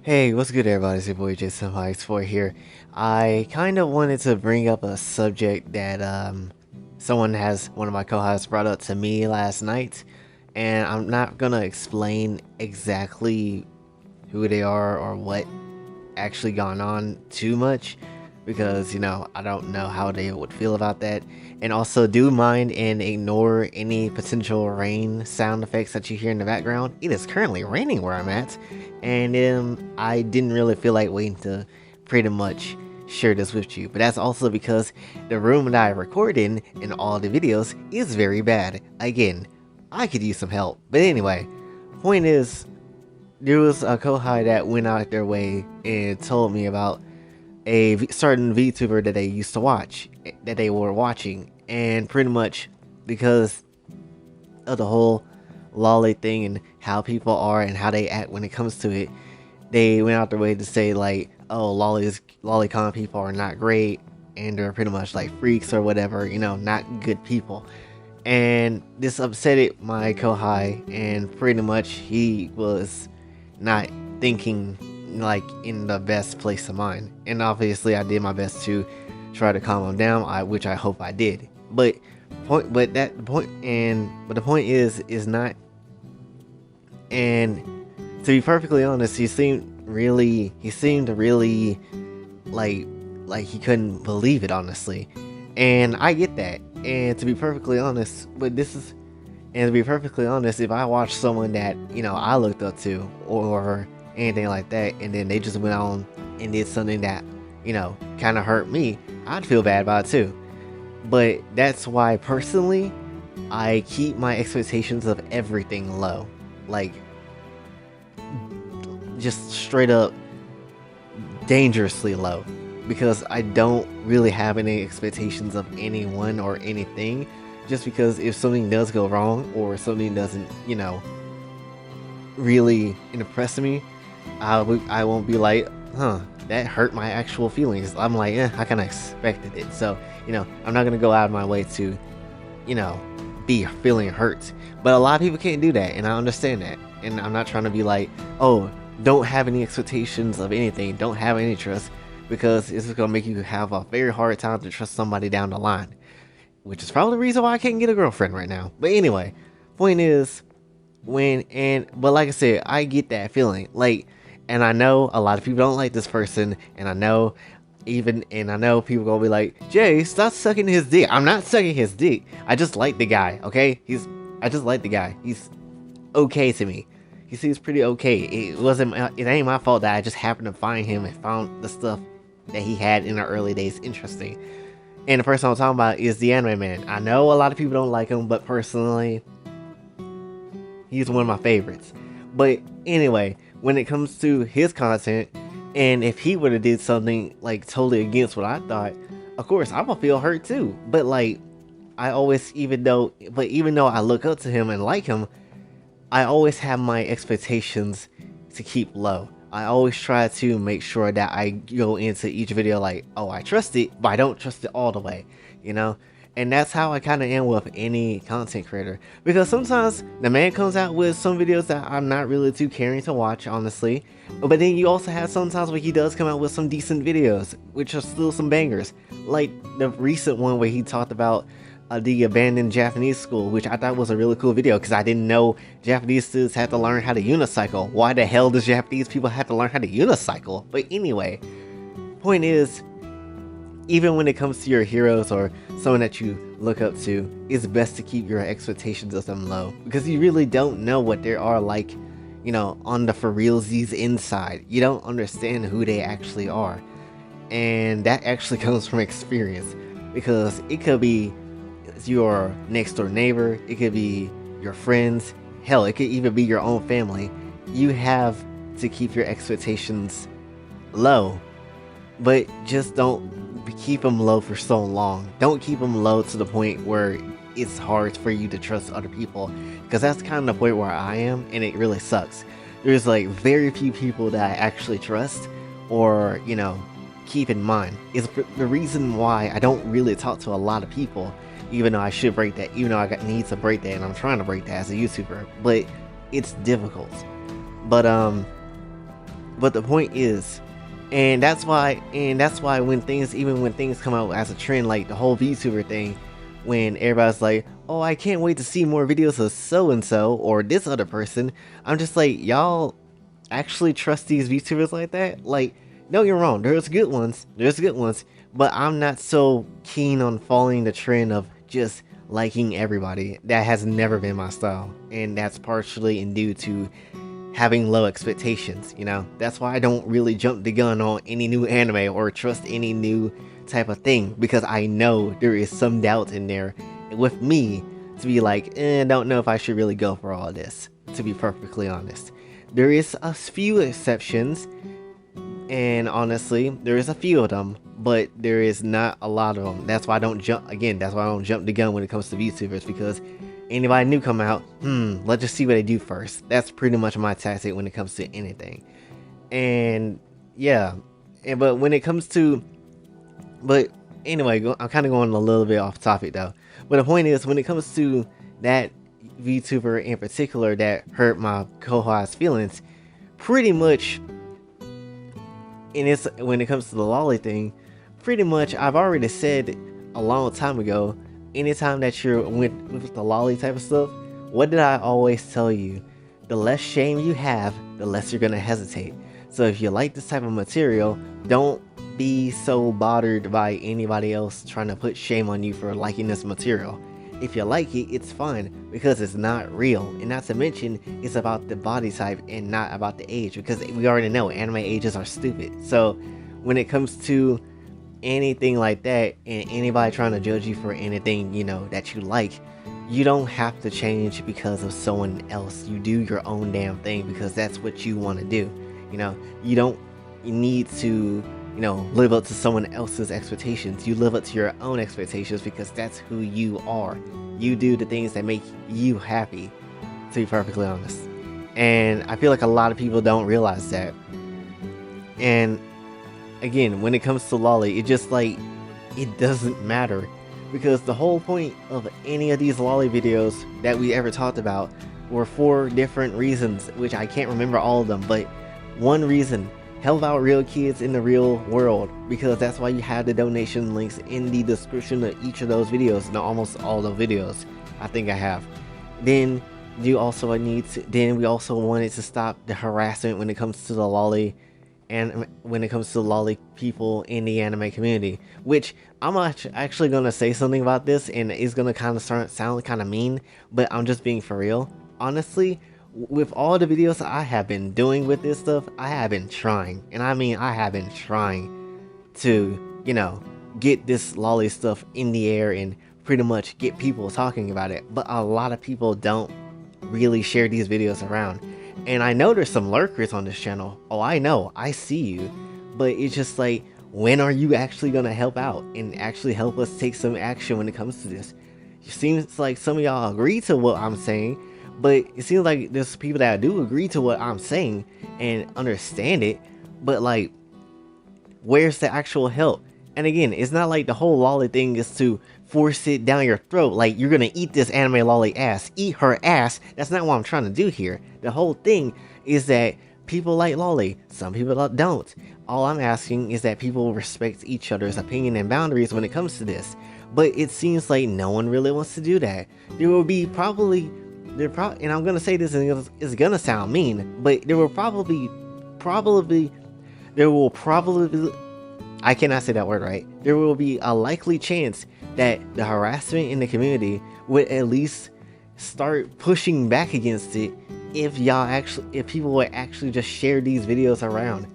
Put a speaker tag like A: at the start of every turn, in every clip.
A: Hey, what's good everybody? It's your boy Jason X4 here. I kind of wanted to bring up a subject that one of my co-hosts brought up to me last night, and I'm not gonna explain exactly who they are or what actually gone on too much because I don't know how they would feel about that. And also, do mind and ignore any potential rain sound effects that you hear in the background. It is currently raining where I'm at, and I didn't really feel like waiting to pretty much share this with you. But that's also because the room that I record in all the videos is very bad. Again, I could use some help. But anyway, point is, there was a Kohai that went out their way and told me about certain VTuber that they used to watch, that they were watching, and pretty much because of the whole lolly thing and how people are and how they act when it comes to it, they went out their way to say like, oh, lolicon people are not great and they're pretty much like freaks or whatever, not good people. And this upset my Kohai, and pretty much he was not thinking like in the best place of mind. And obviously I did my best to try to calm him down, which I hope I did. But the point is not. And to be perfectly honest, he seemed really like he couldn't believe it, honestly. And I get that. And to be perfectly honest, if I watch someone that, I looked up to or anything like that, and then they just went on and did something that, kind of hurt me, I'd feel bad about it too. But that's why personally, I keep my expectations of everything low. Like, just straight up dangerously low. Because I don't really have any expectations of anyone or anything. Just because if something does go wrong or something doesn't, really impress me, I won't be like, that hurt my actual feelings. I'm like, I kind of expected it. So, I'm not going to go out of my way to, be feeling hurt. But a lot of people can't do that, and I understand that. And I'm not trying to be like, oh, don't have any expectations of anything, don't have any trust, because it's going to make you have a very hard time to trust somebody down the line. Which is probably the reason why I can't get a girlfriend right now. But anyway, point is, but like I said, I get that feeling. Like, and I know a lot of people don't like this person, and I know people gonna be like, Jay, stop sucking his dick. I'm not sucking his dick. I just like the guy, okay? I just like the guy. He's okay to me. He seems pretty okay. It ain't my fault that I just happened to find him and found the stuff that he had in the early days interesting. And the person I'm talking about is the Anime Man. I know a lot of people don't like him, but personally, he's one of my favorites. But anyway, when it comes to his content, and if he would have did something like totally against what I thought, of course I'm gonna feel hurt too. But like, even though I look up to him and like him, I always have my expectations to keep low. I always try to make sure that I go into each video like, oh, I trust it, but I don't trust it all the way, And that's how I kind of am with any content creator. Because sometimes the man comes out with some videos that I'm not really too caring to watch, honestly. But then you also have sometimes where he does come out with some decent videos, which are still some bangers. Like the recent one where he talked about the abandoned Japanese school, which I thought was a really cool video because I didn't know Japanese students had to learn how to unicycle. Why the hell does Japanese people have to learn how to unicycle? But anyway, point is, even when it comes to your heroes or someone that you look up to, it's best to keep your expectations of them low because you really don't know what they are like, on the for realsies inside. You don't understand who they actually are. And that actually comes from experience because it could be your next door neighbor, it could be your friends, hell, it could even be your own family. You have to keep your expectations low, but just don't keep them low for so long. Don't keep them low to the point where it's hard for you to trust other people, because that's kind of the point where I am, and it really sucks. There's like very few people that I actually trust or keep in mind. Is the reason why I don't really talk to a lot of people, even though I should break that, even though I need to break that, and I'm trying to break that as a YouTuber, but it's difficult. But But the point is, and that's why when things come out as a trend, like the whole VTuber thing, when everybody's like, oh, I can't wait to see more videos of so and so or this other person, I'm just like, y'all actually trust these VTubers like that? Like, don't get me wrong, there's good ones, but I'm not so keen on following the trend of just liking everybody. That has never been my style, and that's partially due to having low expectations, you know? That's why I don't really jump the gun on any new anime or trust any new type of thing, because I know there is some doubt in there with me to be like, don't know if I should really go for all this, to be perfectly honest. There is a few exceptions, and honestly, there is a few of them, but there is not a lot of them. That's why I don't jump, again, that's why I don't jump the gun when it comes to VTubers, because anybody new come out, let's just see what they do first. That's pretty much my tactic when it comes to anything. And yeah, but when it comes to, but anyway, I'm kind of going a little bit off topic though. But the point is, when it comes to that VTuber in particular that hurt my Kohais feelings, pretty much, and it's when it comes to the lolly thing, pretty much I've already said a long time ago, anytime that you're with the lolly type of stuff, what did I always tell you? The less shame you have, the less you're gonna hesitate. So if you like this type of material, don't be so bothered by anybody else trying to put shame on you for liking this material. If you like it, it's fine, because it's not real, and not to mention it's about the body type and not about the age, because we already know anime ages are stupid. So when it comes to anything like that, and anybody trying to judge you for anything, you know, that you like, you don't have to change because of someone else. You do your own damn thing because that's what you want to do. You know, you need to, you know, live up to someone else's expectations. You live up to your own expectations because that's who you are. You do the things that make you happy, to be perfectly honest. And I feel like a lot of people don't realize that. And again, when it comes to lolly, it just like, it doesn't matter, because the whole point of any of these lolly videos that we ever talked about were for different reasons, which I can't remember all of them, but one reason: help out real kids in the real world, because that's why you have the donation links in the description of each of those videos. No, almost all the videos I think I have. Then we also wanted to stop the harassment when it comes to the lolly, and when it comes to lolly people in the anime community, which I'm actually gonna say something about this, and it's gonna kind of sound kind of mean, but I'm just being for real. Honestly, with all the videos I have been doing with this stuff, I have been trying, and I mean I have been trying to, you know, get this lolly stuff in the air and pretty much get people talking about it, but a lot of people don't really share these videos around. And I know there's some lurkers on this channel. Oh, I know, I see you, but it's just like, when are you actually gonna help out and actually help us take some action when it comes to this? It seems like some of y'all agree to what I'm saying, but it seems like there's people that do agree to what I'm saying and understand it, but like, where's the actual help? And again, it's not like the whole lolly thing is to force it down your throat, like you're gonna eat this anime lolly ass, eat her ass. That's not what I'm trying to do here. The whole thing is that people like lolly, some people don't. All I'm asking is that people respect each other's opinion and boundaries when it comes to this. But it seems like no one really wants to do that. There will be and I'm gonna say this and it's gonna sound mean, but there will probably I cannot say that word right. There will be a likely chance that the harassment in the community would at least start pushing back against it if people would actually just share these videos around.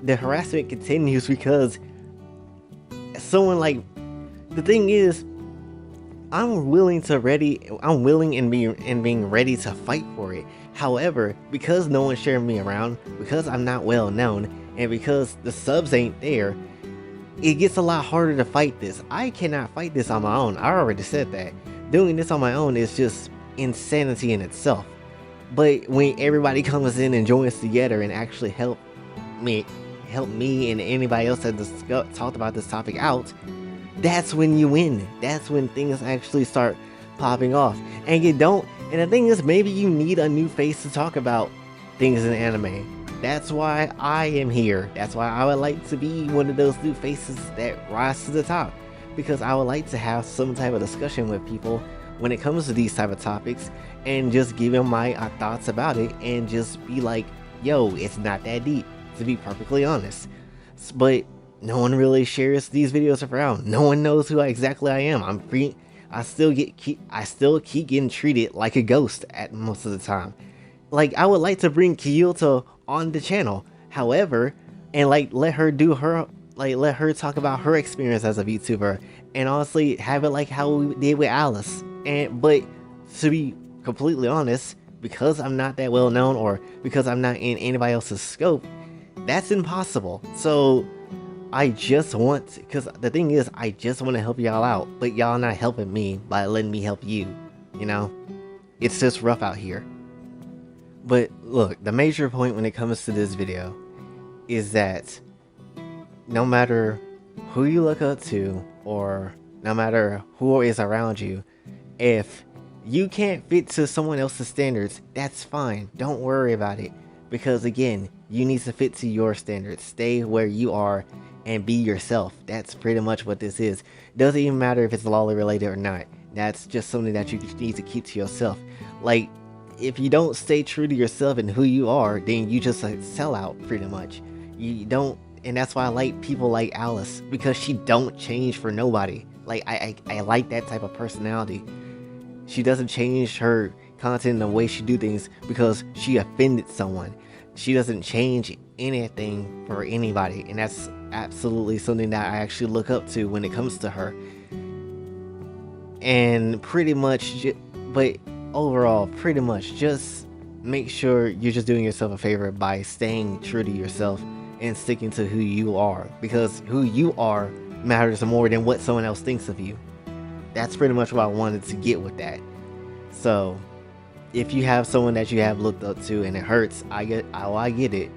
A: The harassment continues because someone like, the thing is, I'm willing and being ready to fight for it. However, because no one's sharing me around, because I'm not well known, and because the subs ain't there, it gets a lot harder to fight this. I cannot fight this on my own. I already said that. Doing this on my own is just insanity in itself. But when everybody comes in and joins together and actually help me and anybody else that talked about this topic out, that's when you win. That's when things actually start popping off. And the thing is, maybe you need a new face to talk about things in anime. That's why I am here. That's why I would like to be one of those new faces that rise to the top, because I would like to have some type of discussion with people when it comes to these type of topics, and just give them my thoughts about it, and just be like, yo, it's not that deep, to be perfectly honest. But no one really shares these videos around. No one knows who exactly I am. I'm free. I still keep getting treated like a ghost at most of the time. Like, I would like to bring Kyoto on the channel, however, and like let her talk about her experience as a VTuber, and honestly have it like how we did with Alice. But to be completely honest, because I'm not that well known, or because I'm not in anybody else's scope, that's impossible. So I just want, because the thing is, I just want to help y'all out, but y'all not helping me by letting me help you, you know? It's just rough out here. But look, the major point when it comes to this video is that no matter who you look up to, or no matter who is around you, if you can't fit to someone else's standards, that's fine. Don't worry about it. Because again, you need to fit to your standards. Stay where you are and be yourself. That's pretty much what this is. Doesn't even matter if it's lolly related or not. That's just something that you need to keep to yourself. Like, if you don't stay true to yourself and who you are, then you just sell out pretty much. You don't, and that's why I like people like Alice, because she don't change for nobody. Like, I like that type of personality. She doesn't change her content and the way she do things because she offended someone. She doesn't change anything for anybody, and that's absolutely something that I actually look up to when it comes to her. And pretty much, but overall, pretty much just make sure you're just doing yourself a favor by staying true to yourself and sticking to who you are, because who you are matters more than what someone else thinks of you. That's pretty much what I wanted to get with that. So if you have someone that you have looked up to and it hurts, I get it,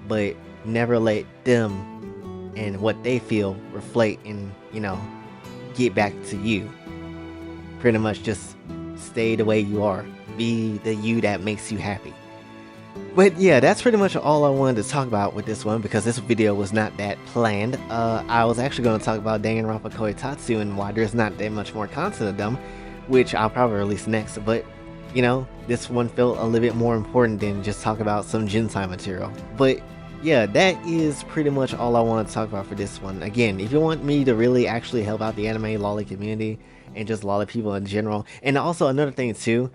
A: but never let them and what they feel reflect and, you know, get back to you. Pretty much just stay the way you are. Be the you that makes you happy. But yeah, that's pretty much all I wanted to talk about with this one, because this video was not that planned. I was actually going to talk about Danganronpa Koitatsu and why there's not that much more content of them, which I'll probably release next, but you know, this one felt a little bit more important than just talk about some Jinsai material. But yeah, that is pretty much all I want to talk about for this one. Again, if you want me to really actually help out the anime lolly community and just lolly people in general, and also another thing too,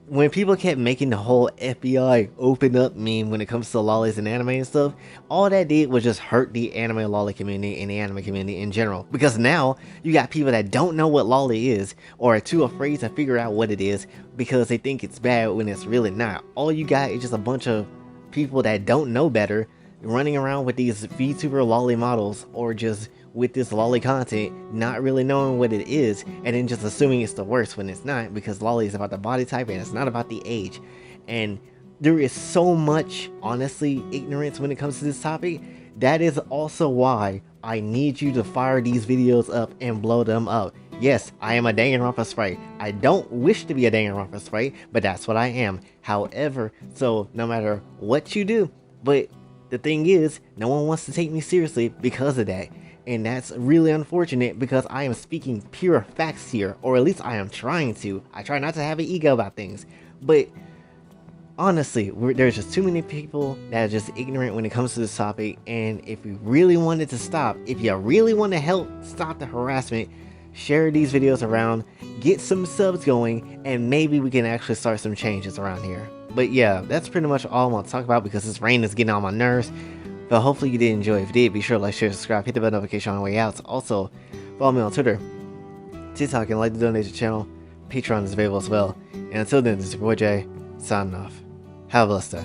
A: when people kept making the whole FBI open up meme when it comes to lollies and anime and stuff, all that did was just hurt the anime lolly community and the anime community in general. Because now you got people that don't know what lolly is, or are too afraid to figure out what it is because they think it's bad when it's really not. All you got is just a bunch of people that don't know better running around with these VTuber lolly models, or just with this lolly content, not really knowing what it is, and then just assuming it's the worst when it's not, because lolly is about the body type and it's not about the age. And there is so much, honestly, ignorance when it comes to this topic. That is also why I need you to fire these videos up and blow them up. Yes, I am a Danganronpa sprite. I don't wish to be a Danganronpa sprite, but that's what I am. However, so no matter what you do, but the thing is, no one wants to take me seriously because of that. And that's really unfortunate, because I am speaking pure facts here, or at least I am trying to. I try not to have an ego about things, but honestly, there's just too many people that are just ignorant when it comes to this topic. And if we really wanted to stop, if you really want to help stop the harassment, share these videos around, get some subs going, and maybe we can actually start some changes around here. But yeah, that's pretty much all I want to talk about, because this rain is getting on my nerves. But hopefully you did enjoy. If you did, be sure to like, share, subscribe, hit the bell notification on the way out. Also, follow me on Twitter, TikTok, and like the donation channel. Patreon is available as well. And until then, this is your boy Jay, signing off. Have a blessed day.